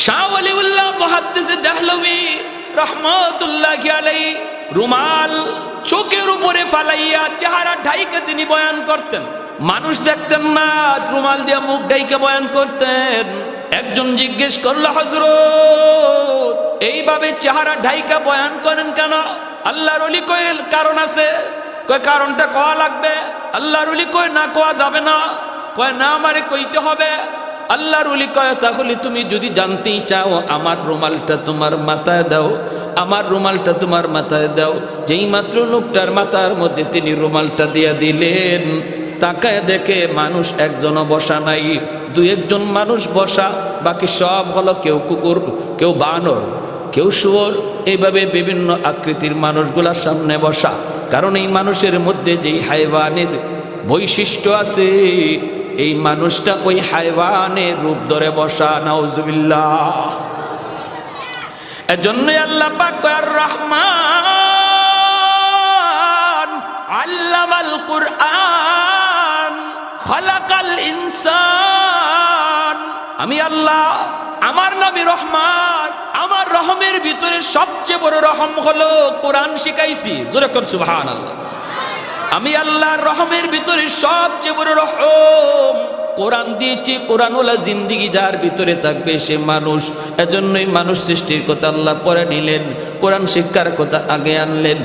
শাহ ওয়ালিউল্লাহ মুহাদ্দিস দেহলভী রহমাতুল্লাহি আলাইহি রুমাল চোখের উপরে ফালাইয়া চেহারা ঢাইকে তিনি বয়ান করতেন। মানুষ দেখতেন না, রুমাল দিয়ে মুখ ঢাইকে বয়ান করতেন। একজন জিজ্ঞেস করলো, হযরত এইভাবে চেহারা ঢাইকা বয়ান করেন কেন? আল্লাহর ওলি কয় কারণ আছে। কয় কারণটা কোয়া লাগবে? আল্লাহর ওলি কয় না, কোয়া যাবে না। কয় না, আমারে কইতে হবে। আল্লাহর ওলি কয় তাহলে তুমি যদি জানতেই চাও আমার রুমালটা তোমার মাথায় দাও, আমার রুমালটা তোমার মাথায় দাও। যেই মাত্র লোকটার মাথার মধ্যে তিনি রুমালটা দিয়া দিলেন, তাকায় দেখে মানুষ একজনও বসা নাই, দুই একজন মানুষ বসা, বাকি সব হলো কেউ কুকুর, কেউ বানর, কেউ শুয়োর, এইভাবে বিভিন্ন আকৃতির মানুষগুলার সামনে বসা। কারণ এই মানুষের মধ্যে যেই হাইওয়ানের বৈশিষ্ট্য আছে, এই মানুষটা ওই হাইওয়ানের রূপ ধরে বসা। নাউজুবিল্লাহ। এজন্যই আল্লাহ পাক কয় আর রহমান আল্লামাল কুরআন খালাকাল ইনসান। আমি আল্লাহ, আমার নবী রহমান, আমার রহমের ভিতরে সবচেয়ে বড় রহম হলো কোরআন শিখাইছি। জোরে কর সুবহানাল্লাহ। আমি আল্লাহর রহমের ভিতরে সবচেয়ে বড় রহম কোরআন দিয়েছি। কোরআন ওলা জিন্দিগি যার ভিতরে থাকবে সে মানুষ। এজন্যই মানুষ সৃষ্টির কথা আল্লাহ পরে নিলেন, কোরআন শিক্ষার কথা আগে আনলেন।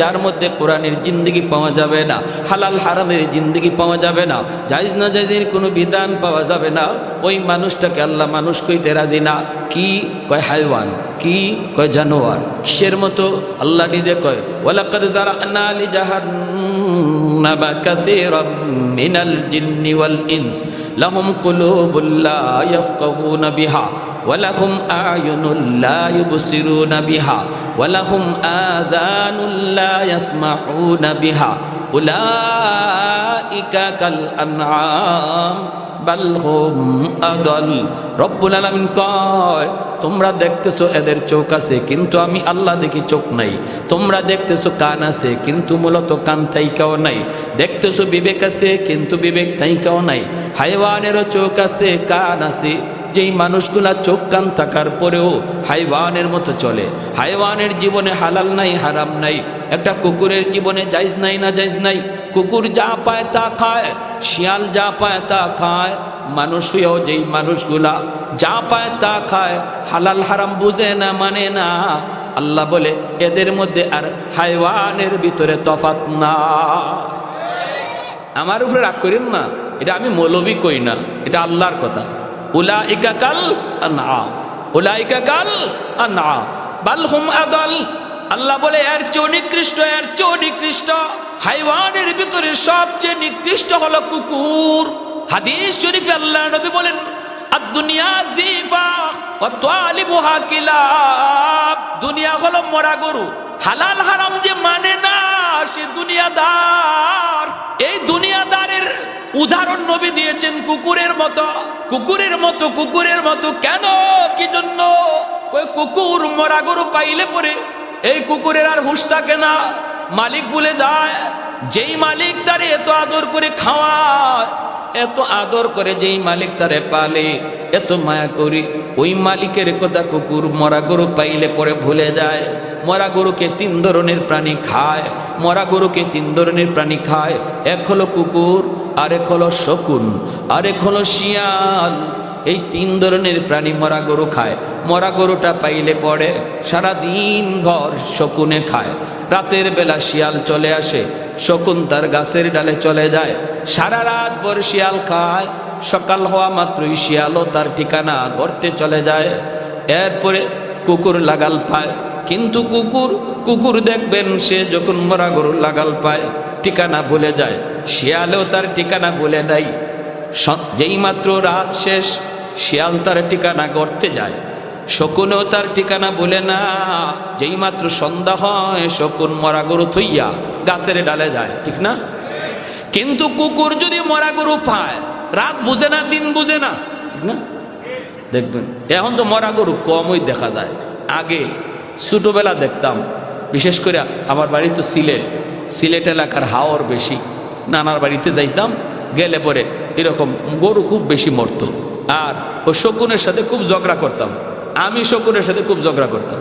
যার মধ্যে কোরআনের জিন্দিগি পাওয়া যাবে না, হালাল হারামের জিন্দিগি পাওয়া যাবে না, জায়েজ না জায়েজের কোনো বিধান পাওয়া যাবে না, ওই মানুষটাকে আল্লাহ মানুষ কইতে রাজি না। কি কয়? হাইওয়ান। কি কয়? জানোয়ার। কিসের মতো? আল্লাহ নিজে কয় ওয়ালাকাদ যারানা লিজাহান্নামা কাসীরাম মিনাল জিন্নি ওয়াল ইনস লাহুম কুলুবুল লা ইয়াফকাহুনা বিহা ওয়া লাহুম আ'য়ুনুল লা ইউবসিরুনা বিহা ওয়া লাহুম আযানুল লা ইয়াসমাউনা বিহা উলাইকা কাল আনআম বাল হুম আদাল। রব্বুল আলামিন কয় তোমরা দেখতেছো এদের চোখ আছে, কিন্তু আমি আল্লাহ দেখি চোখ নাই। তোমরা দেখতেছো কান আছে, কিন্তু মূলত কান থাইকাও নাই। দেখতেছো বিবেক আছে, কিন্তু বিবেক থাইকাও নাই। হাইওয়ানেরও চোখ আছে, কান আছে। যেই মানুষগুলা চোখ কান থাকার পরেও হাইওয়ানের মতো চলে, হাইওয়ানের জীবনে হালাল নাই, হারাম নাই। একটা কুকুরের জীবনে জায়েজ নাই, না জায়েজ নাই। কুকুর যা পায় তা খায়, শিয়াল যা পায় তা খায়। মানুষ হয়েও যেই মানুষগুলা যা পায় তা খায়, হালাল হারাম বুঝে না, মানে না, আল্লাহ বলে এদের মধ্যে আর হাইওয়ানের ভিতরে তফাৎ না। আমার উপরে রাগ করেন না, এটা আমি মৌলবি কই না, এটা আল্লাহর কথা। উলাইকা কাল আনআম, উলাইকা কাল আনআম বাল হুম আদাল। আল্লাহ বলে এর চেয়ে নিকৃষ্ট, এর চেয়ে নিকৃষ্ট। হাইওয়ানের ভিতরে সবচেয়ে নিকৃষ্ট হলো কুকুর। হাদিস শরীফে আল্লাহ নবী বলেন আদ-দুনিয়া জিফা ওয়া তালিবুহা কিলাব। দুনিয়া হলো মরা গরু, হালাল হারাম যে মানে না সে দুনিয়াদার। এই দুনিয়াদারের উদাহরণ নবী দিয়েছেন কুকুরের মতো। কুকুরের মতো, কুকুরের মতো কেন? কি জন্য? কই কুকুর মরা গরু পাইলে পরে এই কুকুরের আর হুঁশ থাকে না, মালিক ভুলে যায়। যেই মালিক তারে এত আদর করে খাওয়ায়, এত আদর করে, যেই মালিক তারে পালে, এত মায়া করি, ওই মালিকের কথা কুকুর মরা গরু পাইলে পরে ভুলে যায়। মরা গরুকে 3 ধরনের প্রাণী খায়, মরা গরুকে 3 ধরনের প্রাণী খায়। এক হলো কুকুর, আরেক হলো শকুন, আরেক হলো শিয়াল। এই 3 ধরনের প্রাণী মরা গরু খায়। মরা গরুটা পাইলে পরে সারা দিন ভর শকুনে খায়, রাতের বেলা শিয়াল চলে আসে, শকুন তার গাছের ডালে চলে যায়, সারা রাত ভর শিয়াল খায়। সকাল হওয়া মাত্রই শিয়ালও তার ঠিকানা গর্তে চলে যায়। এরপরে কুকুর লাগাল পায়, কিন্তু কুকুর দেখবেন সে যখন মরা গরুর লাগাল পায় ঠিকানা ভুলে যায়। শিয়ালেও তার ঠিকানা ভুলে নাই। যেই মাত্র রাত শেষ, শিয়াল তার ঠিকানা গর্তে যায়। শকুনেও তার ঠিকানা ভুলে না। যেই মাত্র সন্ধ্যা হয়, শকুন মরা গরু থইয়া গাছের ডালে যায়, ঠিক না? কিন্তু কুকুর যদি মরা গরু পায়, রাত বুঝে না, দিন বুঝে না, ঠিক না? দেখবেন এখন তো মরা গরু কমই দেখা যায়। আগে ছোটবেলা দেখতাম, বিশেষ করে আমার বাড়ি তো সিলেট এলাকার হাওর বেশি। নানার বাড়িতে যাইতাম, গেলে পরে এরকম গরু খুব বেশি মরতো। আর ও শকুনের সাথে খুব ঝগড়া করতাম, আমি শকুনের সাথে খুব ঝগড়া করতাম,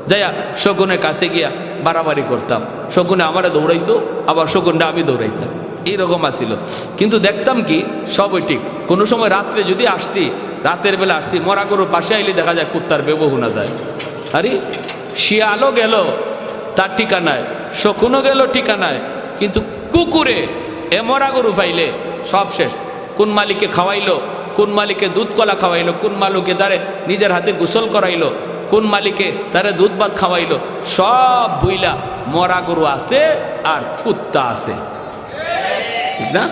যাইয়া শকুনের কাছে গিয়া বাড়াবাড়ি করতাম, শকুনে আমারে দৌড়াইতো, আবার শকুনটা আমি দৌড়াইতাম, এইরকম আসিল। কিন্তু দেখতাম কি সবই ঠিক। কোনো সময় রাত্রে যদি আসছি, রাতের বেলা আসছি, মরা গরুর পাশে আইলে দেখা যায় কুত্তার ব্যবহার যায়, আরে শিয়ালও গেল তার ঠিকানায়, শকুনও গেল ঠিকানায়, কিন্তু কুকুরে এ মরা গরু পাইলে সব শেষ। কোন মালিককে খাওয়াইলো, কোন মালিকে দুধ কলা খাওয়াইলো, কোন মালিকে তারে নিজের হাতে গোসল করাইলো, কোন মালিকে তারে দুধ ভাত খাওয়াইলো, সব বুইলা মরা গরু আছে আর কুত্তা আছে, ঠিক না?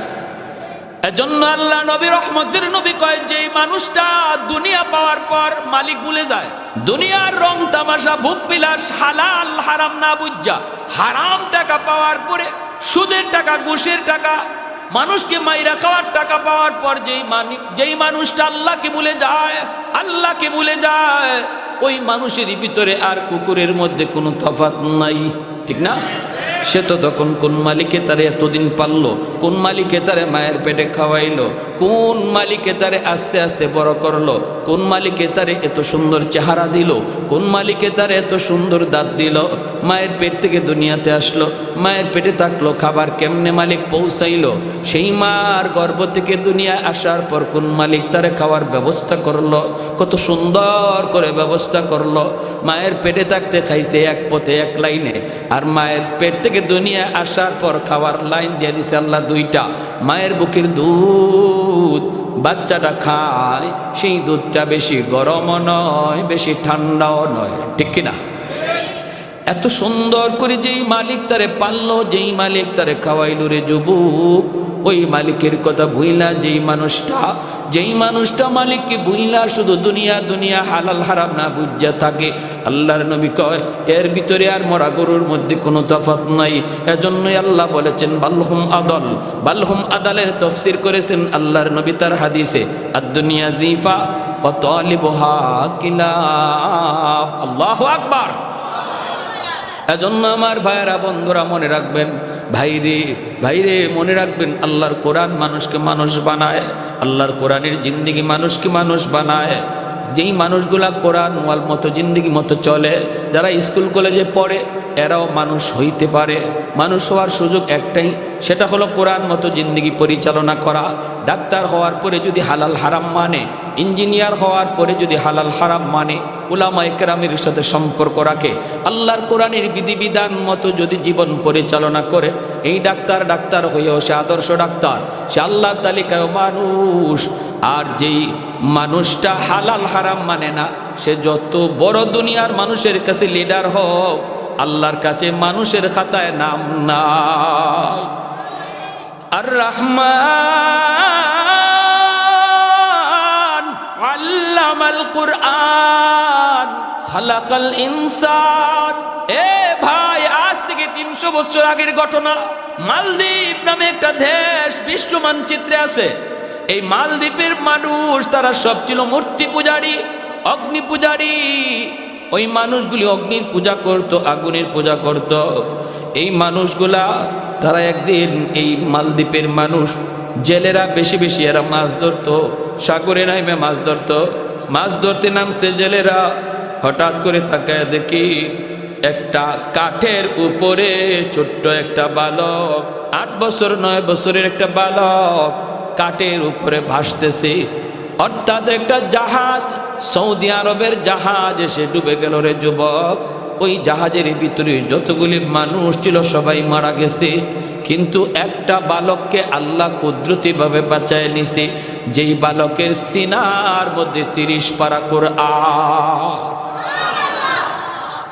এজন্য আল্লাহ নবী রহমতের নবী কয়, যে মানুষটা দুনিয়া পাওয়ার পর মালিক ভুলে যায়, দুনিয়ার রং তামাশা ভোগ বিলাস হালাল হারাম না বুঝা, হারাম টাকা পাওয়ার পরে সুদের টাকা ঘুষের টাকা মানুষকে মাইরা খাওয়ার টাকা পাওয়ার পর যেই মানুষটা আল্লাহকে ভুলে যায়, আল্লাহকে ভুলে যায়, ওই মানুষেরই ভিতরে আর কুকুরের মধ্যে কোনো তফাৎ নাই, ঠিক না? সে তো তখন কোন মালিকে তারে এতদিন পাললো, কোন মালিকে তারে মায়ের পেটে খাওয়াইলো, কোন মালিকে তারে আস্তে আস্তে বড় করলো, কোন মালিকে তারে এত সুন্দর চেহারা দিল, কোন মালিকে তারে এত সুন্দর দাঁত দিল, মায়ের পেট থেকে দুনিয়াতে আসলো, মায়ের পেটে থাকলো, খাবার কেমনে মালিক পৌঁছাইলো, সেই মার গর্ভ থেকে দুনিয়ায় আসার পর কোন মালিক তারে খাওয়ার ব্যবস্থা করলো, কত সুন্দর করে ব্যবস্থা করলো। মায়ের পেটে থাকতে খাইছে এক পথে এক লাইনে, আর মায়ের পেট থেকে দুনিয়ায় আসার পর খাওয়ার লাইন দিয়ে দিছে আল্লাহ দুইটা। মায়ের বুকের দুধ বাচ্চাটা খায়, সেই দুধটা বেশি গরমও নয়, বেশি ঠান্ডাও নয়, ঠিক কিনা? এত সুন্দর করে যেই মালিক তারে পাললো, যেই মালিক তারে খাওয়াইল রে যুবক, ওই মালিকের কথা ভুইলা যেই মানুষটা মালিককে ভুইলা শুধু দুনিয়া দুনিয়া হালাল হারাম না বুঝা থাকে, আল্লাহর নবী কয় এর ভিতরে আর মরা গরুর মধ্যে কোনো তফাৎ নাই। এজন্যই আল্লাহ বলেছেন বালহুম আদল, বালহুম আদালের তফসির করেছেন আল্লাহর নবী তার হাদিসে, আদ-দুনিয়া জিফা ওয়া তালিবুহা কিলাব। আল্লাহু আকবার। এজন্য আমার ভাইয়েরা বন্ধুরা মনে রাখবেন, ভাইরে মনে রাখবেন, আল্লাহর কোরআন মানুষকে মানুষ বানায়, আল্লাহর কোরআনের জিন্দেগি মানুষকে মানুষ বানায়। যেই মানুষগুলা কোরআন ওয়াল মতো জিন্দেগি মতো চলে, যারা স্কুল কলেজে পড়ে, এরাও মানুষ হইতে পারে। মানুষ হওয়ার সুযোগ একটাই, সেটা হলো কোরআন মতো জিন্দেগি পরিচালনা করা। ডাক্তার হওয়ার পরে যদি হালাল হারাম মানে, ইঞ্জিনিয়ার হওয়ার পরে যদি হালাল হারাম মানে, উলামায়ে কেরামের সাথে সম্পর্ক রাখে, আল্লাহর কোরআনের বিধিবিধান মতো যদি জীবন পরিচালনা করে, এই ডাক্তার হয়েও সে আদর্শ ডাক্তার, সে আল্লাহর তালিকায় মানুষ। আর যেই মানুষটা হালাল হারাম মানে না, সে যত বড় দুনিয়ার মানুষের কাছে লিডার হোক, আল্লাহর কাছে মানুষের খাতায় নাম নাই। আর রহমান আল্লামাল কুরআন খালাকাল ইনসান। এ ভাই, আজ থেকে 300 বছর আগের ঘটনা। মালদ্বীপ নামে একটা দেশ বিশ্ব মানচিত্রে আছে। এই মালদ্বীপের মানুষ, তারা সব ছিল মূর্তি পূজারী, অগ্নি পূজারী। ওই মানুষগুলি অগ্নির পূজা করত, আগুনের পূজা করত। এই মানুষগুলা, তারা একদিন, এই মালদ্বীপের মানুষ, জেলেরা বেশি বেশি এরা মাছ ধরতো, সাগরে নামে মাছ ধরতো। মাছ ধরতে নামছে জেলেরা, হঠাৎ করে তাকায় দেখি একটা কাঠের উপরে ছোট্ট একটা বালক, 8 বছর 9 বছরের একটা বালক কাঠের উপরে ভাসতেছে। অর্থাৎ একটা জাহাজ, সৌদি আরবের জাহাজ এসে ডুবে গেল রে যুবক। ওই জাহাজের ভিতরে যতগুলি মানুষ ছিল সবাই মারা গেছে, কিন্তু একটা বালককে আল্লাহ কুদরতিভাবে বাঁচায় নিছে, যেই বালকের সিনার মধ্যে 30 পারা কোরআন।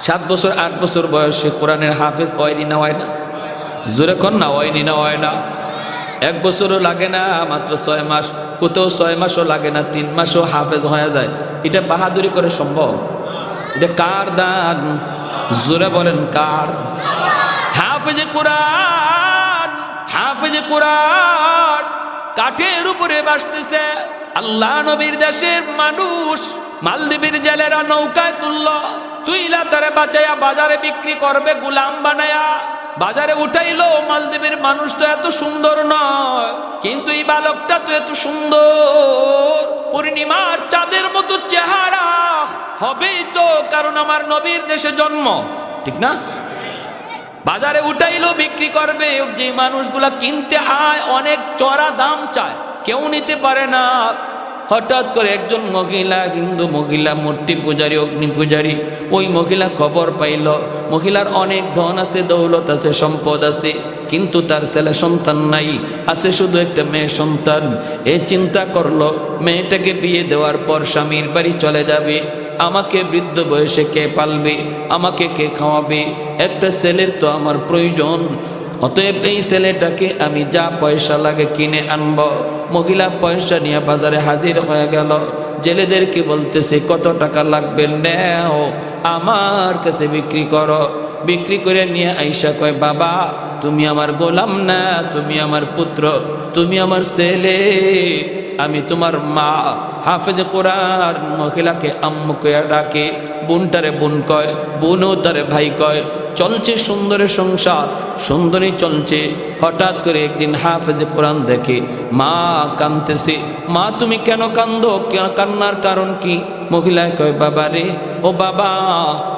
7 বছর 8 বছর বয়সে কোরআনের হাফেজ হয়নি না হয় না? জোরে কর না, হয়নি না হয় না? 1 বছরও লাগে না, মাত্র 6 মাস, কোথাও 6 মাসও লাগে না, 3 মাসও হাফেজ হয়ে যায়। এটা বাহাদুরি করে সম্ভব? এটা কার দান? জোরে বলেন কার? হাফেজে কোরআন, হাফেজে কোরআন কাঠের উপরে ভাসতেছে। আল্লাহ নবীর দেশের মানুষ, মালদ্বীপের জেলেরা নৌকায় তুইলা তারে বাঁচাইয়া বাজারে বিক্রি করবে, গোলাম বানায়া বাজারে উঠাইলো। মালদ্বীপের মানুষ তো এত সুন্দর নয়, কিন্তু এই বালকটা তো এত সুন্দর। পূর্ণিমার চাঁদের মতো চেহারা হবেই তো, কারণ আমার নবীর দেশে জন্ম, ঠিক না? বাজারে উঠাইলো বিক্রি করবে, যে মানুষগুলা কিনতে আয় অনেক চড়া দাম চায়, কেউ নিতে পারে না। হঠাৎ করে একজন মহিলা, হিন্দু মহিলা, মূর্তি পূজারী, অগ্নি পূজারী, ওই মহিলা খবর পাইল মহিলার অনেক ধন আছে, দৌলত আছে, সম্পদ আছে, কিন্তু তার ছেলে সন্তান নাই, আছে শুধু একটা মেয়ে সন্তান। এ চিন্তা করলো মেয়েটাকে বিয়ে দেওয়ার পর স্বামীর বাড়ি চলে যাবে, আমাকে বৃদ্ধ বয়সে কে পালবে, আমাকে কে খাওয়াবে, একটা ছেলের তো আমার প্রয়োজন। অতএব এই ছেলেটাকে আমি যা পয়সা লাগে কিনে আনব। মহিলা পয়সা নিয়ে বাজারে হাজির হয়ে গেল, জেলেদেরকে বলতেছে কত টাকা লাগবে, নেও আমার কাছে বিক্রি করো। বিক্রি করে নিয়ে আইসা কয়, বাবা তুমি আমার গোলাম না, তুমি আমার পুত্র, তুমি আমার ছেলে, আমি তোমার মা। হাফেজ কোরআন মহিলাকে আম্মু কয়া ডাকে, বোনটারে বোন কয়, বোনও তারে ভাই কয়। চলছে সুন্দরের সংসার, সুন্দরী চলছে। হঠাৎ করে একদিন হাফেজ কোরআন দেখে মা কাঁদতেছে। মা তুমি কেন কান্দো, কান্নার কারণ কি? মহিলায় কয়, বাবা রে, ও বাবা,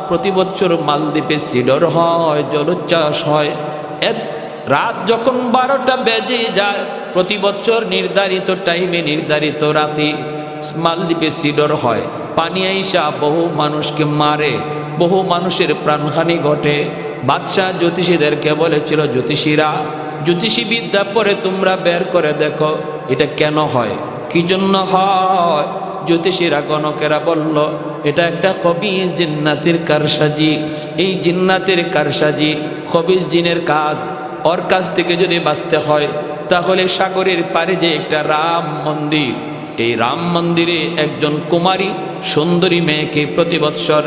প্রতি বছর মালদ্বীপে সিডর হয়, জলোচ্ছ্বাস হয়। রাত যখন 12টা বেজে যায়, প্রতি বছর নির্ধারিত টাইমে, নির্ধারিত রাতে মালদ্বীপে সিডর হয়। পানি আইসা বহু মানুষকে মারে, বহু মানুষের প্রাণহানি ঘটে। বাদশাহ জ্যোতিষীদেরকে বলেছিল, জ্যোতিষীরা, জ্যোতিষী বিদ্যা পরে তোমরা বের করে দেখো এটা কেন হয়, কি জন্য হয়। জ্যোতিষীরা গণকেরা বলল, এটা একটা খবিস জিন্নাতের কারসাজি। এই জিন্নাতের কারসাজি, খবিস জিনের কাজ। ওর কাছ থেকে যদি বাঁচতে হয় তাহলে সাগরের পারে যে একটা রাম মন্দির, এই রাম মন্দিরে একজন কুমারী সুন্দরী মেয়েকে প্রতি বৎসর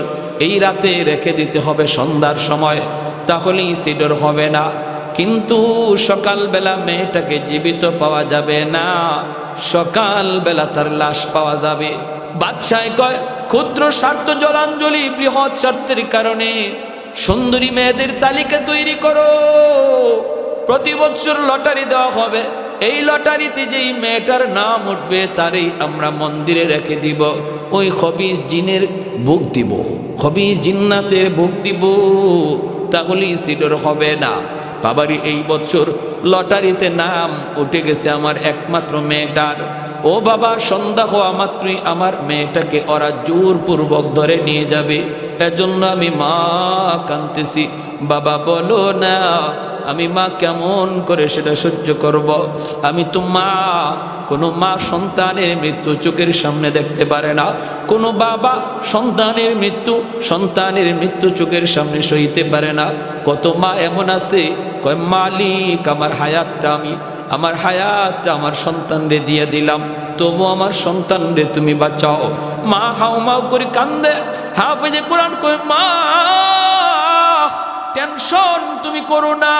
এই রাতে রেখে দিতে হবে সন্ধ্যার সময়, তাহলেই সিডর হবে না। কিন্তু সকালবেলা মেয়েটাকে জীবিত পাওয়া যাবে না, সকালবেলা তার লাশ পাওয়া যাবে। বাদশাহ কয়, ক্ষুদ্র স্বার্থ জলাঞ্জলি বৃহৎ স্বার্থের কারণে সুন্দরী মেয়েদের তালিকা তৈরি করো, প্রতি বছর লটারি দেওয়া হবে। এই লটারিতে যেই মেয়েটার নাম উঠবে তারই আমরা মন্দিরে রেখে দিব। ওই খবিস জিনের ভোগ দিব, খবিস জিন্নাতের ভোগ দিব, তাহলেই সিডর হবে না। বাবারি এই বছর লটারিতে নাম উঠে গেছে আমার একমাত্র মেয়েটার। ও বাবা, সন্ধ্যা হওয়া মাত্রই আমার মেয়েটাকে ওরা জোরপূর্বক ধরে নিয়ে যাবে। এজন্য আমি মা কাঁদতেছি। বাবা বলো না, আমি মা কেমন করে সেটা সহ্য করব? আমি তো মা। কোনো মা সন্তানের মৃত্যু চোখের সামনে দেখতে পারে না, কোনো বাবা সন্তানের মৃত্যু চোখের সামনে সইতে পারে না। কত মা এমন আছে কয়, মালিক আমার হায়াতটা আমার সন্তানরে দিয়ে দিলাম, তবু আমার সন্তানরে তুমি বাঁচাও। মা হাউমাউ করে কান্দে। হাফেজে কোরআন কয়, মা টেনশন তুমি করো না,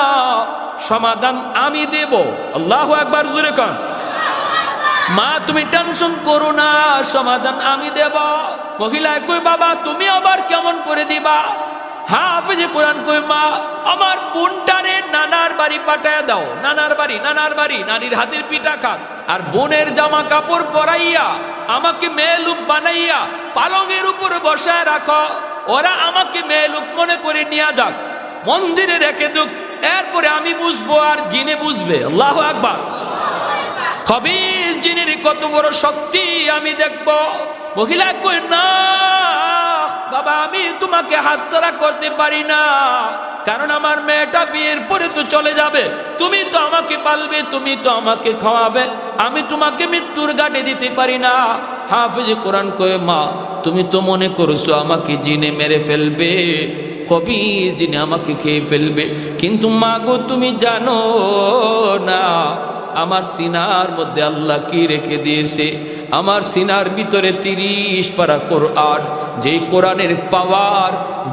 সমাধান আমি দেব। আল্লাহু আকবার, জোরে কন। মা তুমি টেনশন করো না, সমাধান আমি দেব। মহিলায় কই, বাবা তুমি আবার কেমন করে দিবা? হাফেজে কোরআন কই, মা আমার বোনটারে নানার বাড়ি পাঠায় দাও। নানার বাড়ি, নানির হাতের পিঠা খাক। আর বোনের জামা কাপড় পরাইয়া আমাকে মেয়ে লোক বানাইয়া পালঙের উপর বসায় রাখো। ওরা আমাকে মেয়ে লোক মনে করে নিয়ে যাক, মন্দিরে রেখে দুক, এরপরে আমি বুঝবো আর জিনে বুঝবে। আল্লাহু আকবার। খবিস জিনের কত বড় শক্তি আমি দেখব। মহিলা কই, না বাবা, আমি তোমাকে হাতছাড়া করতে পারি না, কারণ আমার মেয়েটা বিয়ের পরে তো চলে যাবে। তুমি তো আমাকে পালবে, তুমি তো আমাকে খাওয়াবে, আমি তোমাকে মৃত্যুর ঘাটে দিতে পারি না। হাফেজ কোরআন কয়, মা তুমি তো মনে করছো আমাকে জিনে মেরে ফেলবে, খবিস জিনে আমাকে খেয়ে ফেলবে, কিন্তু মা গো তুমি জানো না আমার সিনার মধ্যে আল্লাহ কি রেখে দিয়েছে। আমার সিনার ভিতরে 30 পারা কোরআন, যেই কোরআনের পাওয়ার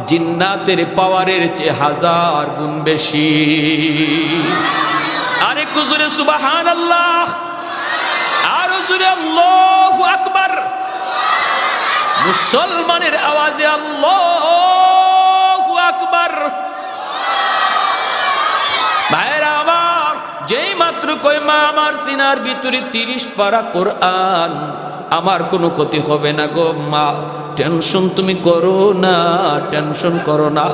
জিন্নাতের পাওয়ারের চেয়ে 1000 গুণ বেশি। আরেকটু জোরে সুবহানাল্লাহ, আরো জোরে আল্লাহু আকবার। মুসলমানের আওয়াজে আল্লাহু আকবার। ভাইরা আমার, যেই মাত্র কই মা আমার সিনার ভিতরে 30 পারা কোরআন, আমার কোনো ক্ষতি হবে না গো মা, টেনশন তুমি করো না, টেনশন করো না।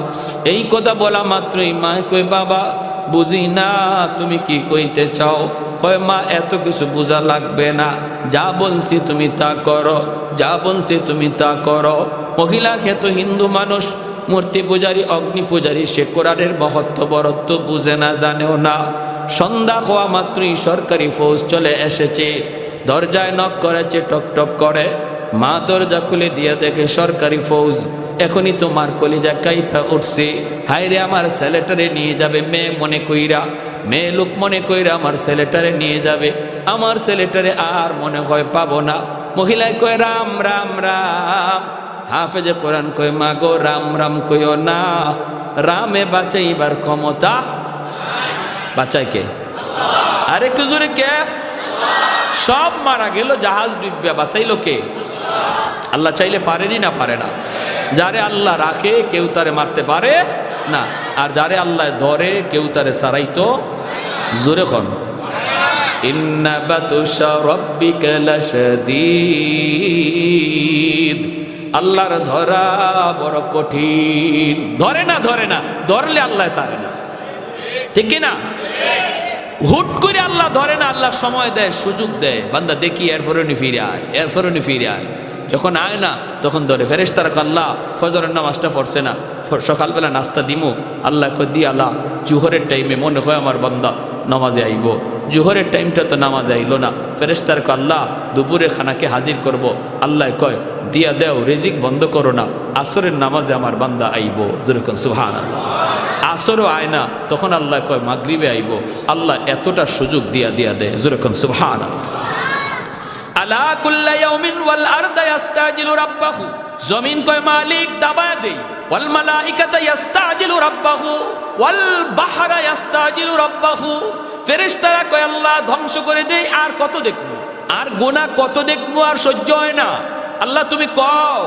এই কথা বলা মাত্রই মা কই বাবা বুঝি না তুমি কি কইতে চাও। কয় মা এত কিছু বোঝা লাগবে না, যা বলছি তুমি তা করো, যা বলছি তুমি তা করো। মহিলা খেত হিন্দু মানুষ, মূর্তি পূজারী, অগ্নি পূজারী, সে কোরআনের মহত্ব বরত্ব বুঝে না, জানেও না। সন্ধ্যা হওয়া মাত্রই সরকারি ফৌজ চলে এসেছে, দরজায় নক করেছে, টক টক করে। মা দরজা খুলে দিয়ে দেখে সরকারি ফৌজ। এখনই তোমার কলিজা কাইপা উঠছে, হায়রে আমার ছেলেটারে নিয়ে যাবে মেয়ে মনে কইরা, মেয়ে লোক মনে কইরা আমার ছেলেটারে নিয়ে যাবে। আমার ছেলেটারে আর মনে হয় পাবো না। মহিলায় কয় রাম রাম রাম। হাফেজে কোরআন কয় মা গো রাম রাম কইও না, রামে বাঁচাইবার ক্ষমতা বাঁচাই কে? আরেকটু জোরে কে? সব মারা গেল, জাহাজ ডুববে, বাঁচাইলো কে? আল্লাহ চাইলে পারেনি না পারে না? যারে আল্লাহ রাখে কেউ তারে মারতে পারে না, আর যারে আল্লাহ ধরে কেউ তারে সারাইতো জোরে খন ইন্না বাতুশা রাব্বিকা লাশাদীদ। আল্লাহর ধরা বড় কঠিন। ধরে না, ধরে না, ধরলে আল্লাহ ছাড়ে না, ঠিক কি না? হুট করে আল্লাহ ধরে না, আল্লাহ সময় দেয়, সুযোগ দেয়, বান্দা দেখি এরপরে নি ফিরে আয়, এরপরে নি ফিরে আয়। যখন আয় না তখন ধরে। ফেরেশতারা আল্লাহ ফজরের নামাজটা পড়ছে না, সকালবেলা নাস্তা দিমু, আল্লাহ দি আল্লাহ জুহরের টাইমে মনে হয় আমার বান্দা নামাজে আইব, জুহরের টাইমটা তো নামাজে আইলো না। ফেরেশতার আল্লাহ দুপুরে খানাকে হাজির করব, আল্লাহ কয় দিয়া দেও, রিজিক বন্ধ করো না, আসরের নামাজে আমার বান্দা আইব। যেরকম সুবহানাল্লাহ। আসরও আয় না, তখন আল্লাহ কয় মাগরিবে আইব। আল্লাহ এতটা সুযোগ দিয়া দেয়। যেরকম সুবহানাল্লাহ। আলা কুল্লা ইয়াউমিন ওয়াল আরদা ইস্তাজিলু রাব্বাহু। জমিন কয় মালিক দাবায় দেই। ওয়াল মালাইকাতু ইস্তাজিলু রাব্বাহু ওয়াল বাহরা ইস্তাজিলু রাব্বাহু। ফেরেশতারা কয় আল্লাহ ধ্বংস করে দেই, আর কত দেখবো, আর গুনাহ কত দেখবো, আর সহ্য হয় না। আল্লাহ তুমি কও।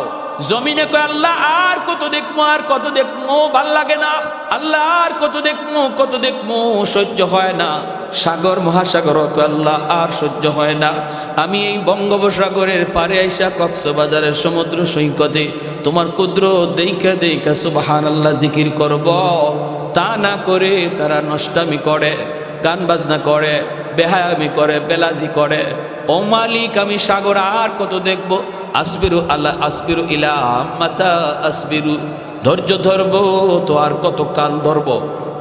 জমিনে কয় আল্লাহ আর কত দেখবো, আর কত দেখবো, ভাল লাগে না। আল্লাহ আর কত দেখবো, সহ্য হয় না। সাগর মহাসাগর কয় আল্লাহ আর সহ্য হয় না। আমি এই বঙ্গোপসাগরের পারে আইসা কক্সবাজারের সমুদ্র সৈকতে তোমার কুদরত দেইখা সুবহানাল্লাহ জিকির করব। তা না করে তারা নষ্টামি করে, গান বাজনা করে, বেহায়ামি করে, বেলাজি করে। ও মালিক আমি সাগর আর কত দেখব। আসবিরু আল্লাহ আসবিরু ইলা মাতা আসবিরু। ধৈর্য ধরবো তো আর কত কাল ধরবো,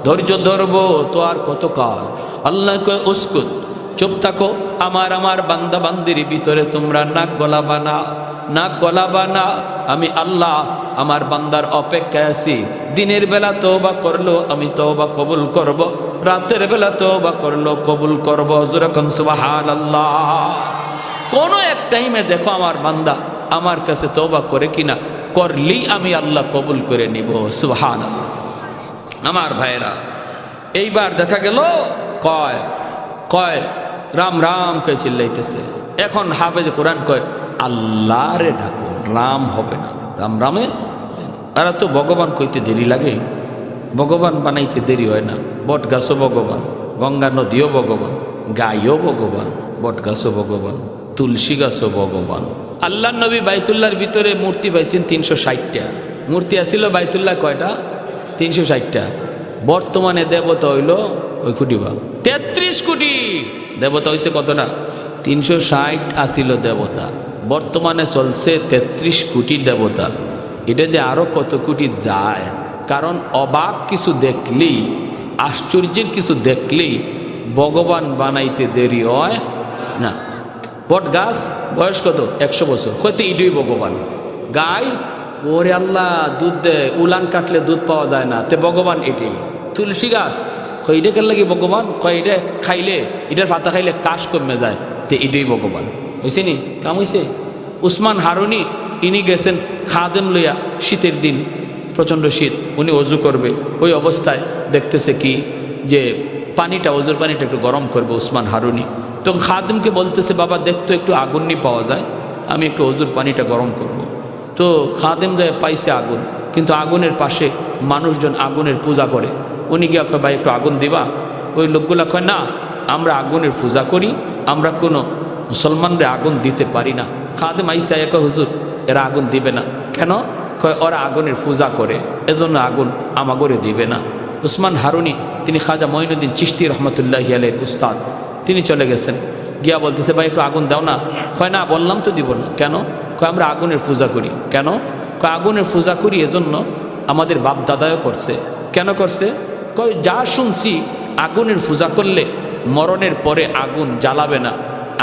ধৈর্য ধরবো তো আর কত কাল। আল্লাহ কয় উস্কুত, চুপ থাকো। আমার বান্দা বান্দির ভিতরে তোমরা নাক গলাবা না, নাক গলাবা না। আমি আল্লাহ আমার বান্দার অপেক্ষায় আছি। দিনের বেলা তওবা করলো আমি তওবা কবুল করব, রাতের বেলা তওবা করলো কবুল করব। যেরকম সুবহানাল্লাহ। কোন এক টাইমে দেখো আমার বান্দা আমার কাছে তওবা করে কিনা, করলেই আমি আল্লাহ কবুল করে নিব। সুবহানাল্লাহ। আমার ভাইরা, এইবার দেখা গেল কয় কয় রাম রাম কে চিল্লাইতেছে। এখন হাফেজ কোরআন কয় আল্লাহ রে ডাকো, রাম হবে না। রাম রামে এরা তো ভগবান কইতে দেরি লাগে, ভগবান বানাইতে দেরি হয় না। বট গাছও ভগবান, গঙ্গা নদীও ভগবান, গাইও ভগবান, বট গাছও ভগবান, তুলসী গাছও ভগবান। আল্লাহ নবী বাইতুল্লাহর ভিতরে মূর্তি পাইছেন 360টা। মূর্তি আসিল বাইতুল্লাহ কয়টা? 360টা। বর্তমানে দেবতা হইল ওই কোটি বা 33 কোটি। দেবতা হইছে কত না? 360 আসিল দেবতা, বর্তমানে চলছে 33 কোটি দেবতা। এটা যে আরো কত কোটি যায়, কারণ অবাক কিছু দেখলেই, আশ্চর্যের কিছু দেখলেই ভগবান বানাইতে দেরি হয় না। বট গাছ বয়স কত? 100 বছর। হয়তো ইডুই ভগবান। গাই ওরে আল্লাহ দুধ দেয়, উলান কাটলে দুধ পাওয়া যায় না, তে ভগবান এটাই। তুলসী গাছ এটা কেন লাগে ভগবান? কয় এটা খাইলে, এটার পাতা খাইলে কাশ কমে যায়, তে এটাই ভগবান। হয়েছে নি কাম হয়েছে? উসমান হারুনি ইনি গেছেন খাদেম লইয়া, শীতের দিন প্রচণ্ড শীত, উনি অজু করবে, ওই অবস্থায় দেখতেছে কি যে পানিটা, অজুর পানিটা একটু গরম করবে উসমান হারুনি। তখন খাদেমকে বলতেছে বাবা দেখতো একটু আগুন নি পাওয়া যায়, আমি একটু অজুর পানিটা গরম করব। তো খাদেম যায় পাইছে আগুন, কিন্তু আগুনের পাশে মানুষজন আগুনের পূজা করে। উনি গিয়া কয় ভাই একটু আগুন দিবা? ওই লোকগুলা কয় না, আমরা আগুনের পূজা করি, আমরা কোনো মুসলমানরা আগুন দিতে পারি না। খাদেম আইসা কয় হুজুর এরা আগুন দিবে না। কেন? কয় ওরা আগুনের পূজা করে, এজন্য আগুন আমাগরে দিবে না। উসমান হারুনি তিনি খাজা মঈনুদ্দিন চিশতি রহমতুল্লাহি আলাইহির উস্তাদ, তিনি চলে গেছেন, গিয়া বলতেছে ভাই একটু আগুন দাও না। কয় না, বললাম তো দিব না। কেন? কয় আমরা আগুনের পূজা করি। কেন? কয় আগুনের পূজা করি এজন্য আমাদের বাপ দাদাও করছে। কেন করছে? কয় যা শুনছি আগুনের পূজা করলে মরণের পরে আগুন জ্বালাবে না,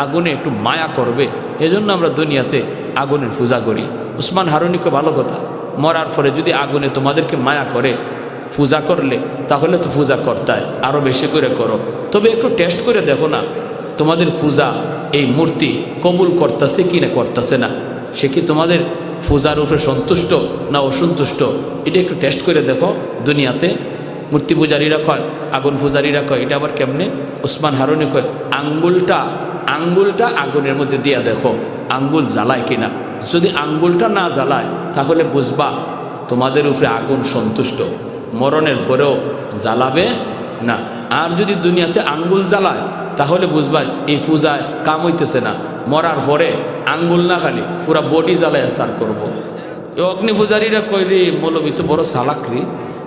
আগুনে একটু মায়া করবে, এজন্য আমরা দুনিয়াতে আগুনের পূজা করি। উসমান হারুনিকে ভালো কথা, মরার পরে যদি আগুনে তোমাদেরকে মায়া করে পূজা করলে তাহলে তো পূজা করতায় আরও বেশি করে করো, তবে একটু টেস্ট করে দেখো না তোমাদের পূজা এই মূর্তি কবুল করতেছে কি না করতেছে না, সে কি তোমাদের পূজার উপরে সন্তুষ্ট না অসন্তুষ্ট, এটা একটু টেস্ট করে দেখো। দুনিয়াতে মূর্তি পূজারীরা কয়, আগুন পূজারীরা কয়, এটা আবার কেমনে? উসমান হারুনি কয় আঙ্গুলটা আগুনের মধ্যে দিয়া দেখো আঙ্গুল জ্বালায় কিনা, যদি আঙ্গুলটা না জ্বালায় তাহলে বুঝবা তোমাদের উপরে আগুন সন্তুষ্ট, মরণের পরেও জ্বালাবে না। আর যদি দুনিয়াতে আঙ্গুল জ্বালায় তাহলে বুঝবা এই পূজায় কাম হইতেছে না, মরার পরে আঙ্গুল না খালি পুরা বডি জ্বালায় সার করবো। এই অগ্নি পূজারীরা কই রে মৌলবি তো বড় চালাকরি,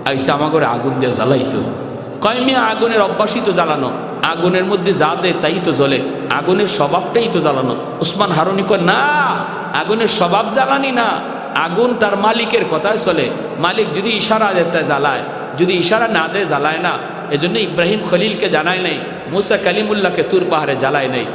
আইসা আমার ঘরে আগুন দিয়ে জ্বালাইতো। কয় মিয়া আগুনের অভ্যাসই তো জ্বালানো, আগুনের মধ্যে যা দেয় তাই তো জ্বলে, আগুনের স্বভাবটাই তো জ্বালানো। উসমান হারুনি কয় না, আগুনের স্বভাব জ্বালানি না, আগুন তার মালিকের কথায় চলে, মালিক যদি ইশারা দেয় জ্বালায়, যদি ইশারা না দেয় জ্বালায় না। এজন্য ইব্রাহিম খলিলকে জানায় নাই, মুসা কালিমুল্লাহকে তুর পাহাড়ে জ্বালায় নাই।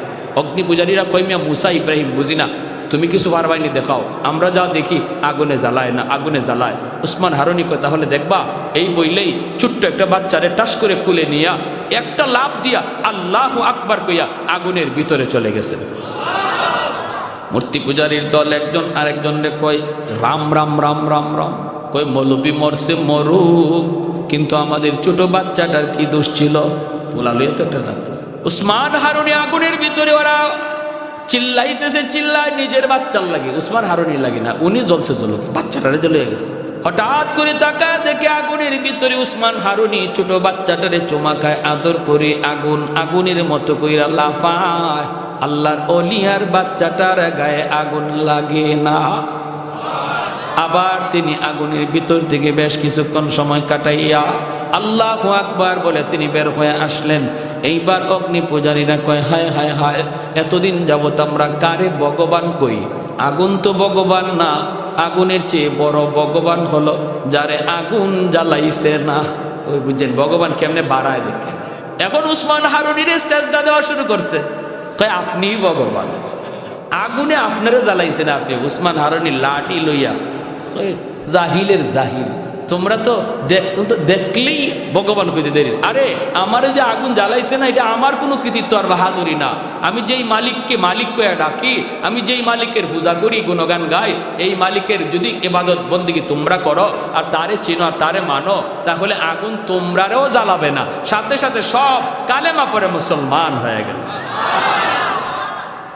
অগ্নি পূজারীরা কয় মিয়া মুসা ইব্রাহিম বুঝি না, তুমি কিছু পারবাইনি দেখাও, আমরা যা দেখি আগুনে জ্বালায় না, আগুনে জ্বালায়। উসমান হারুনি কয় তাহলে দেখবা, এই বইলেই ছোট্ট একটা বাচ্চারে টাস করে কুলে নিয়া একটা লাফ দিয়া আল্লাহু আকবার কইয়া আগুনের ভিতরে চলে গেছে। মূর্তি পূজারীর দল একজন আরেকজনরে কয় রাম রাম রাম রাম রাম, কয় মৌলবি মরছে মরুক, কিন্তু আমাদের ছোট বাচ্চাটার কি দোষ ছিল? বলা লইয়া তো একটা লাগতেছে। উসমান হারুনি আগুনের ভিতরে ওরা চিল্লাইতেছে, চিল্লায় নিজের বাচ্চার লাগে, উসমান হারুনি লাগে না, উনি জ্বলছে জ্বলুক, বাচ্চাটারে জ্বলে গেছে। হঠাৎ করে তাকায় দেখে আগুনের ভিতরে উসমান হারুনি ছোট বাচ্চাটারে চুমা খায়, আদর করে আগুন আগুনের মতো কইরা লাফায়। আল্লাহর ওলিয়ার বাচ্চাটার গায়ে আগুন লাগে না। আবার তিনি আগুনের ভিতর থেকে বেশ কিছুক্ষণ সময় কাটাইয়া আল্লাহু আকবার বলে তিনি বের হয়ে আসলেন। এইবার অগ্নি পূজারীরা কয় হায় হায় হায়, এতদিন যাবত আমরা কারে ভগবান কই, আগুন তো ভগবান না, আগুনের চেয়ে বড় ভগবান হলো যারে আগুন জ্বালাইছে না। ওই বুঝছেন ভগবান কেমনে বাড়ায় দেখেন। এখন উসমান হারুনিরে সেজদা দেওয়া শুরু করছে, কয় আপনিই ভগবান, আগুনে আপনারা জ্বালাইছেন আপনি। উসমান হারুনি লাঠি লইয়া, জাহিলের জাহিল, তোমরা তো দেখলেই ভগবান কইতে দেরি। আরে আমার যে আগুন জ্বালাইছে না, এটা আমার কোনো কৃতিত্ব আর বাহাদুরি না। আমি যেই মালিককে মালিক কয়ে ডাকি, আমি যেই মালিকের পূজা করি, গুণগান গাই, এই মালিকের যদি ইবাদত বন্দিগি তোমরা করো আর তারে চিনো আর তারে মানো, তাহলে আগুন তোমরারেও জ্বালাবে না, সাথে সাথে সব কালেমা পরে মুসলমান হয়ে গেল।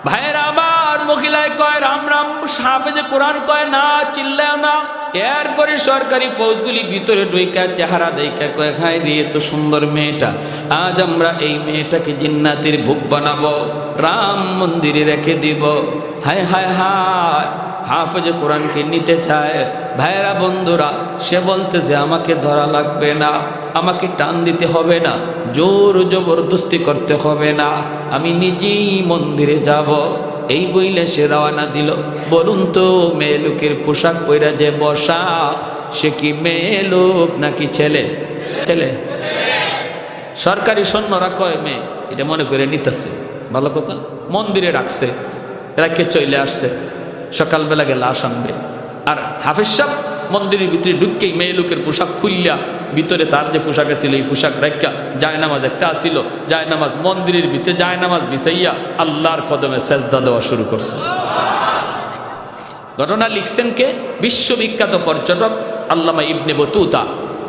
ভাইয়েরা আমার, মহিলায় কয় রাম রাম, হাফেজে কোরআন কয় না, চিল্লায় না। এরপরে সরকারি ফৌজগুলি ভিতরে ঢুইকা চেহারা দেখা কয় হায় রে এত সুন্দর মেয়েটা, আজ আমরা এই মেয়েটাকে জিন্নাতের ভোগ বানাবো, রাম মন্দিরে রেখে দিব। হায় হায় হায়, হাফেজে কোরআনকে নিতে চায়। ভাইয়েরা বন্ধুরা, সে বলতেছে আমাকে ধরা লাগবে না, আমাকে টান দিতে হবে না, জোর জবরদস্তি করতে হবে না, আমি নিজেই মন্দিরে যাব। এই বইলে সে রওনা দিল। বলুন তো, মেয়ে লোকের পোশাক পইরা যে বসা, সে কি মেয়ে লোক নাকি ছেলে? ছেলে। সরকারি সৈন্যরা কয় মেয়ে, এটা মনে করে নিতেছে, ভালো কথা। মন্দিরে রাখছে, রাখে চলে আসছে, সকালবেলা গেলে লাশ আনবে। আর হাফেজ সাহেব মন্দিরের ভিতরে ঢুককেই মেয়ে লোকের পোশাক খুললিয়া, ভিতরে তার যে পোশাক ছিল এই পোশাক রাখা, জায়নামাজ একটা আসিল, জায়নামাজ মন্দিরের ভিতরে জায়নামাজ বিছাইয়া আল্লাহর কদমে সেজদা দেওয়া শুরু করছে। ঘটনা লিখছেন কে? বিশ্ববিখ্যাত পর্যটক আল্লামা ইবনে বতুতা,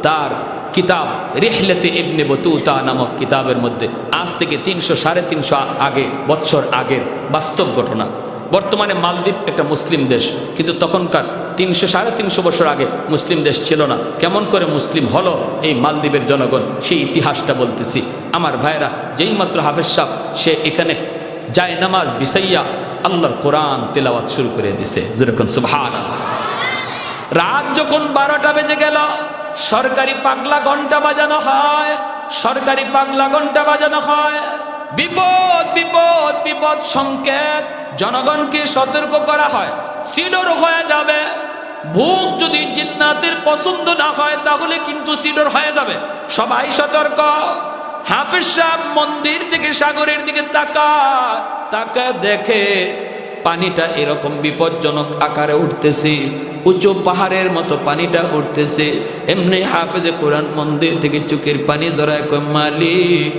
তার কিতাব রিহলাতে ইবনে বতুতা নামক কিতাবের মধ্যে আজ থেকে 300-350 বছর আগের বাস্তব ঘটনা। বর্তমানে মালদ্বীপ একটা মুসলিম দেশ, কিন্তু তখনকার 300-350 বছর আগে মুসলিম দেশ ছিল না। কেমন করে মুসলিম হলো এই মালদ্বীপের জনগণ, সেই ইতিহাসটা বলতেছি। আমার ভাইরা, যেই মাত্র হাফেজ সাহেব সে এখানে জায়নামাজ বিছাইয়া আল্লাহর কোরআন তেলাওয়াত শুরু করে দিছে। যেরকম সুবহানাল্লাহ। রাত যখন 12টা বেজে গেল, সরকারি পাগলা ঘন্টা বাজানো হয়, সরকারি পাগলা ঘন্টা বাজানো হয়। বিপদ বিপদ বিপদ সংকেত, জনগণকে সতর্ক করা হয়, সিডর হয়ে যাবে। ভূত যদি জিন্নাতের পছন্দ না হয় তাহলে কিন্তু সিডর হয়ে যাবে। সবাই সতর্ক। হাফেজ সাহেব মন্দির থেকে সাগরের দিকে তাকা দেখে পানিটা এরকম বিপজ্জনক আকারে উঠতেছে, উঁচু পাহাড়ের মতো পানিটা উঠতেছে। এমনি হাফেজে কোরআন মন্দির থেকে চোখের পানি জড়ায় কয়, মালিক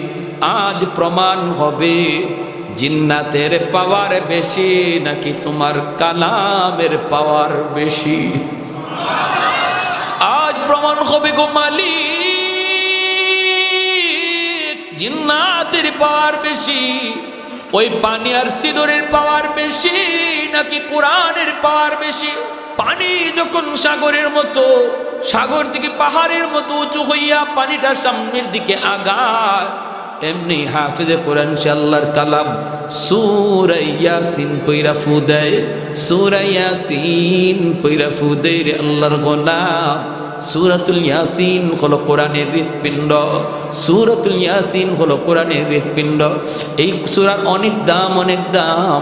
আজ প্রমাণ হবে জিন্নাতের পাওয়ার বেশি নাকি তোমার কালামের পাওয়ার বেশি। আজ প্রমাণ হবে গো মালিক, জিন্নাতের পাওয়ার বেশি, ওই পানি আর সিডরের পাওয়ার বেশি নাকি কোরআনের পাওয়ার বেশি। পানি যখন সাগরের মতো, সাগর থেকে পাহাড়ের মতো উঁচু হইয়া পানিটা সামনের দিকে আগায়, এমনি হাফেজে কোরআন আল্লাহর কালাম সূরা ইয়াসিন পইরা ফু দেয়, সূরা ইয়াসিন পইরা ফু দেয় রে আল্লাহর গোলাম। সূরাতুল ইয়াসিন হলো কোরআনের হৃৎপিণ্ড, সূরাতুল ইয়াসিন হলো কোরআনের হৃৎপিণ্ড। এই সূরার অনেক দাম, অনেক দাম।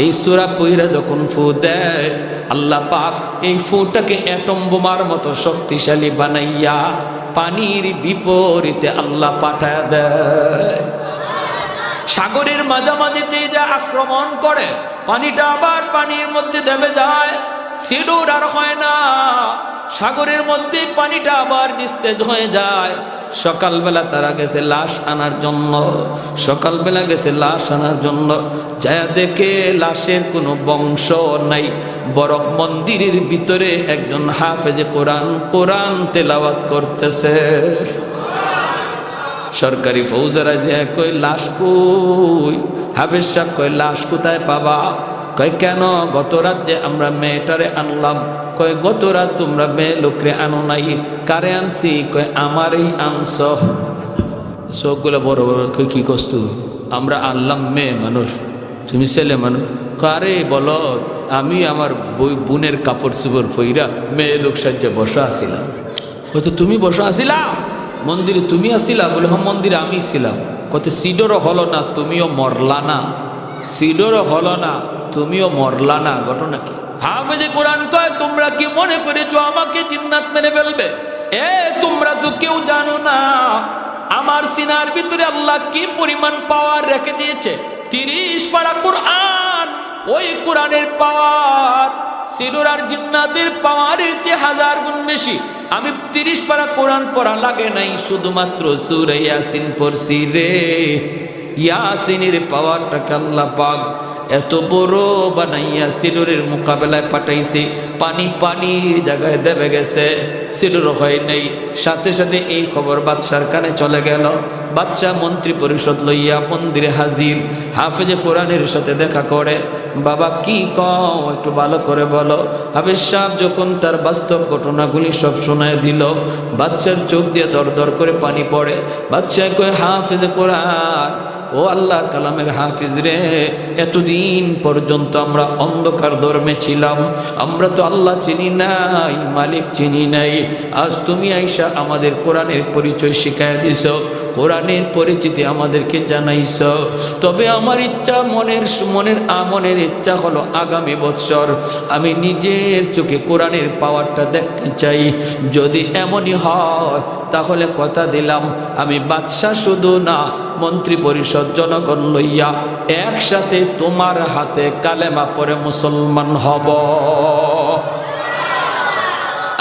এই সূরা পইরা যখন ফু দেয়, আল্লাহ পাক এই ফুটাকে অ্যাটম বোমার মতো শক্তিশালী বানাইয়া পানির বিপরীতে আল্লাহ পাঠায় দেয়। সাগরের মাঝামাঝিতে যা আক্রমণ করে, পানিটা আবার পানির মধ্যে দেবে যায়, সিডুর আর হয় না। সাগরের মধ্যে পানিটা আবার নিস্তেজ হয়ে যায়। সকালবেলা তারা গেছে লাশ আনার জন্য, সকালবেলা গেছে লাশ আনার জন্য, যা দেখে লাশের কোনো বংশ নাই, বরং মন্দিরের ভিতরে একজন হাফেজে কোরআন কোরআন তেলাওয়াত করতেছে। সরকারি ফৌজরা যে কই লাশ কই, হাফেজ সাহেব কই লাশ কোথায় পাবা? কয় কেন, গত রাত যে আমরা মেয়েটারে আনলাম। কয় গত রাত তোমরা মেয়ে লোকরে আনো নাই, কারে আনছি? কয় আমারই আনছ। সবগুলো বড় বড় কই কি কষ্ট, আমরা আনলাম মেয়ে মানুষ, তুমি ছেলে মানুষ। কারে বলো, আমি আমার বোনের কাপড় চোপড় ফইরা মেয়ে লোক সাহায্যে বসা আসিলাম। হয়তো তুমি বসা আসিলা মন্দিরে, তুমি আসিলা? বলে হ্যাঁ মন্দিরে আমি ছিলাম। কত সিডরও হলো না, তুমিও মরলা না, সিডরও হলো না, তুমিও মরলা না। ঘটনা কি? হাফেজে কোরআন কয়, তোমরা কি মনে করেছো আমাকে জিন্নাত মেরে ফেলবে? তোমরা তো কেউ জানো না আমার সিনার ভিতরে আল্লাহ কি পরিমাণ পাওয়ার রেখে দিয়েছে। 30 পারা কোরআন, ওই কোরআনের পাওয়ার সিডর আর জিন্নাতের পাওয়ারের চেয়ে 1000 গুণ বেশি। আমি 30 পারা কোরআন পড়া লাগে নাই, শুধুমাত্র সূরা ইয়াসিন পড়ছি রে। ইয়াসিনের পাওয়ারটাকে আল্লাহ পাক এত বড় বানাইয়া সিডরের মোকাবেলায় পাঠাইছে। পানি জায়গায় দেবে গেছে, সিডর হয় নাই। সাথে সাথে এই খবর বাদশার কানে চলে গেল। বাদশাহ মন্ত্রী পরিষদ লইয়া মন্দিরে হাজির। হাফেজে কোরআনের সাথে দেখা করে, বাবা কি কও একটু ভালো করে বলো। হাফেজ সাহেব যখন তার বাস্তব ঘটনাগুলি সব শোনায় দিল, বাদশার চোখ দিয়ে দর দর করে পানি পড়ে। বাদশাহ কয়, হাফেজে কোরআন, ও আল্লাহ কালামের হাফিজ রে, এতদিন পর্যন্ত আমরা অন্ধকার ধর্মে ছিলাম, আমরা তো আল্লাহ চিনি নাই, মালিক চিনি নাই। আজ তুমি আইসা আমাদের কোরআনের পরিচয় শিখাইয়া দিছ, কোরআনের পরিচিতি আমাদেরকে জানাইছ। তবে আমার ইচ্ছা, মনের ইচ্ছা হলো আগামী বৎসর আমি নিজের চোখে কোরআনের পাওয়ারটা দেখতে চাই। যদি এমনই হয় তাহলে কথা দিলাম, আমি বাদশা শুধু না, মন্ত্রী পরিষদ জনগণ লইয়া একসাথে তোমার হাতে কালেমা পড়ে মুসলমান হব।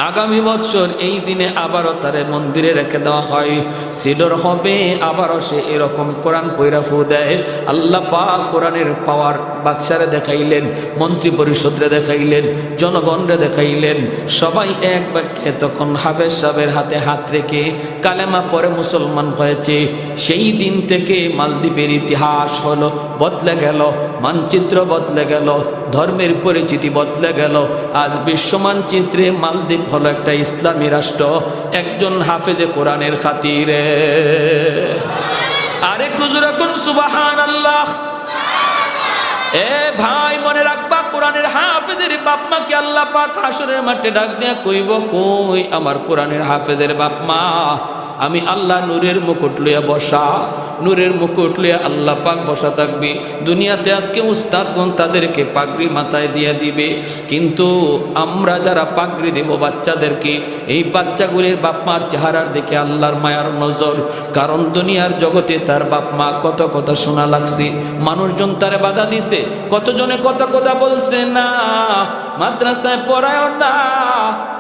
আগামী বছর এই দিনে আবারও তারে মন্দিরে রেখে দেওয়া হয়, সিডর হবে। আবারও সে এরকম কোরআন পয়রা ফু দেয়। আল্লাহ পাক কোরআনের পাওয়ার বাদশারে দেখাইলেন, মন্ত্রী পরিষদরে দেখাইলেন, জনগণরে দেখাইলেন। সবাই এক বাক্যে তখন হাফেজ সাহেবের হাতে হাত রেখে কালেমা পরে মুসলমান হয়েছে। সেই দিন থেকে মালদ্বীপের ইতিহাস হলো বদলে গেল, মানচিত্র বদলে গেল, ধর্মের পরিচিতি বদলে গেল। আজ বিশ্ব মানচিত্রে মালদ্বীপ হলো একটা ইসলামী রাষ্ট্র, একজন হাফেজে কোরআনের খাতিরে। আরেক হুজুর এখন সুবহানাল্লাহ। এ ভাই মনে রাখবা, কোরআনের হাফেজের বাপ মাকে আল্লাহ পাক হাসরের মাঠে ডাক দিয়া কইব, কই আমার কোরআনের হাফেজের বাপ মা? আমি আল্লাহ নূরের মুকুট লইয়া বসা, নূরের মুকুট লইয়া আল্লাহ পাক বসা থাকবে। দুনিয়াতে আজকে উস্তাদগণ তাদেরকে পাগড়ি মাথায় দিয়ে দিবে, কিন্তু আমরা যারা পাগড়ি দেব বাচ্চাদেরকে, এই বাচ্চাগুলির বাপ মার চেহারার দিকে আল্লাহর মায়ার নজর। কারণ দুনিয়ার জগতে তার বাপ মা কত কথা শোনা লাগছে, মানুষজন তারে বাধা দিছে, কতজনে কত কথা বলছে, না মাদ্রাসায় পড়ায় না,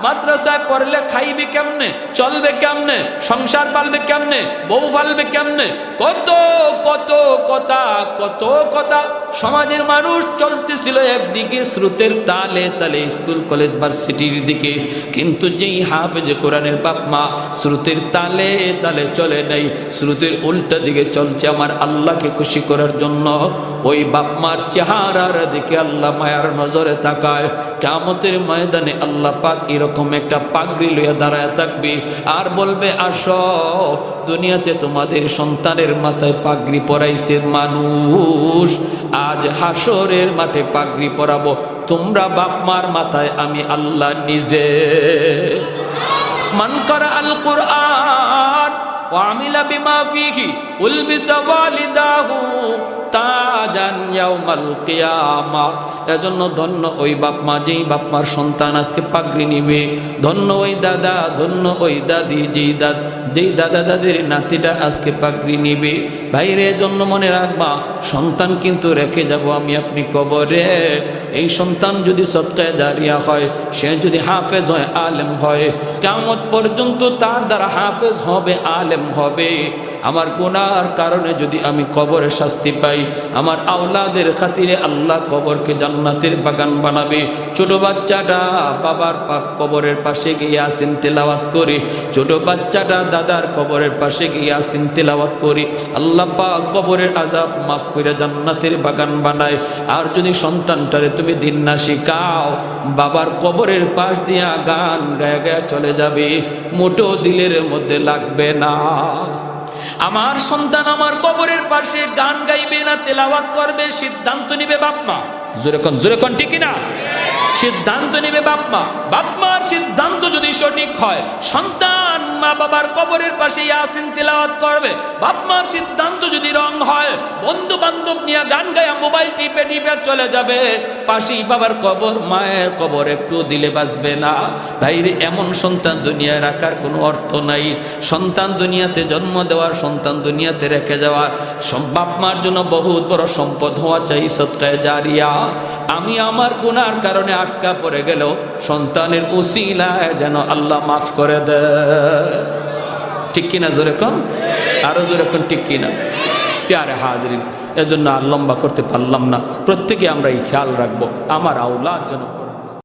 মাদ্রাসায় পড়লে খাইবে কেমনে, চলবে কেমনে, সংসার পালবে কেমনে, বউ পালবে কেমনে, কত কত কথা, কত কথা। সমাজের মানুষ চলতেছিল একদিকে স্রোতের তালে তালে স্কুল কলেজ ভার্সিটির দিকে, কিন্তু যেই হাফেজ কোরআনের বাপ মা স্রোতের তালে তালে চলে নাই, স্রোতের উল্টা দিকে চলছে আমার আল্লাহকে খুশি করার জন্য। ওই বাপ মার চেহারার দিকে আল্লাহ মায়ার নজরে তাকায়। কিয়ামতের ময়দানে আল্লাহ পাক এরকম একটা পাগড়ি লইয়া দাঁড়ায় থাকবে আর বলবে, আসো দুনিয়াতে তোমাদের সন্তানের মাথায় পাগড়ি পরাইছে মানুষ, আজ হাসরের মাঠে পাগড়ি পরাবো তোমরা বাপ মার মাথায় আমি আল্লাহ নিজে। মান করা আল কুরআন ওয়া আমিলা বিমা ফিহি উলবিসা ওয়ালিদাহু তাজান ইয়াউমাল কিয়ামা। এজন্য ধন্য ওই বাপ মা, যেই বাপ মার সন্তান আজকে পাগড়ি নিবে, ধন্য ওই দাদা, ধন্য ওই দাদি, যেই দাদা দাদির নাতিটা আজকে পাগড়ি নিবে। ভাইরে, এজন্য মনে রাখবা, সন্তান কিন্তু রেখে যাব আমি আপনি কবরে। এই সন্তান যদি সদকায়ে জারিয়া হয়, সে যদি হাফেজ হয়, আলেম হয়, কিয়ামত পর্যন্ত তার দ্বারা হাফেজ হবে, আলেম হবে। আমার গুনার কারণে যদি আমি কবরে শাস্তি পাই, আমার আওলাদের খাতিরে আল্লাহ কবরকে জান্নাতের বাগান বানাবে। ছোট বাচ্চাটা বাবার কবরের পাশে গিয়ে ইয়াসিন তেলাওয়াত করে, ছোট বাচ্চাটা দাদার কবরের পাশে গিয়ে ইয়াসিন তেলাওয়াত করে, আল্লাহ পাক কবরের আযাব মাফ করে জান্নাতের বাগান বানায়। আর যদি সন্তানটারে তুমি দিন না শিখাও, বাবার কবরের পাশ দিয়া গান গায়া গায়া চলে যাবে, মোটো দিলের মধ্যে লাগবে না। আমার সন্তান আমার কবরের পাশে গান গাইবে না তেলাওয়াত করবে, সিদ্ধান্ত নিবে বাপ মা। জোরে কোন ঠিক না? সিদ্ধান্ত নেবে বাপ মা। বাপ মার সিদ্ধান্ত যদি সঠিক হয়, সন্তান মা বাবার কবরের পাশে ইয়াসিন তেলাওয়াত করবে। বাপ মার সিদ্ধান্ত যদি রং হয়, বন্ধু বান্ধব নিয়ে গান গায়া মোবাইল টিপে টিপে চলে যাবে, পাশেই বাবার কবর, মায়ের কবর একটু দিলে বাঁচবে না। ভাইরে, এমন সন্তান দুনিয়ায় রাখার কোনো অর্থ নাই। সন্তান দুনিয়াতে জন্ম দেওয়ার, সন্তান দুনিয়াতে রেখে যাওয়ার, বাপ মার জন্য বহুত বড় সম্পদ হওয়া চাই সদকায়ে জারিয়া। আমি আমার গুনার কারণে আটকা পড়ে গেল, সন্তানের উসিলায় যেন আল্লাহ মাফ করে দেয়। ঠিক কিনা? জোরে কোন, আরো জোরে কোন, ঠিক কিনা? প্যারে হাজিরিন, এজন্য আর লম্বা করতে পারলাম না। প্রত্যেকে আমরা এই খেয়াল রাখবো, আমার আওলাদ যেন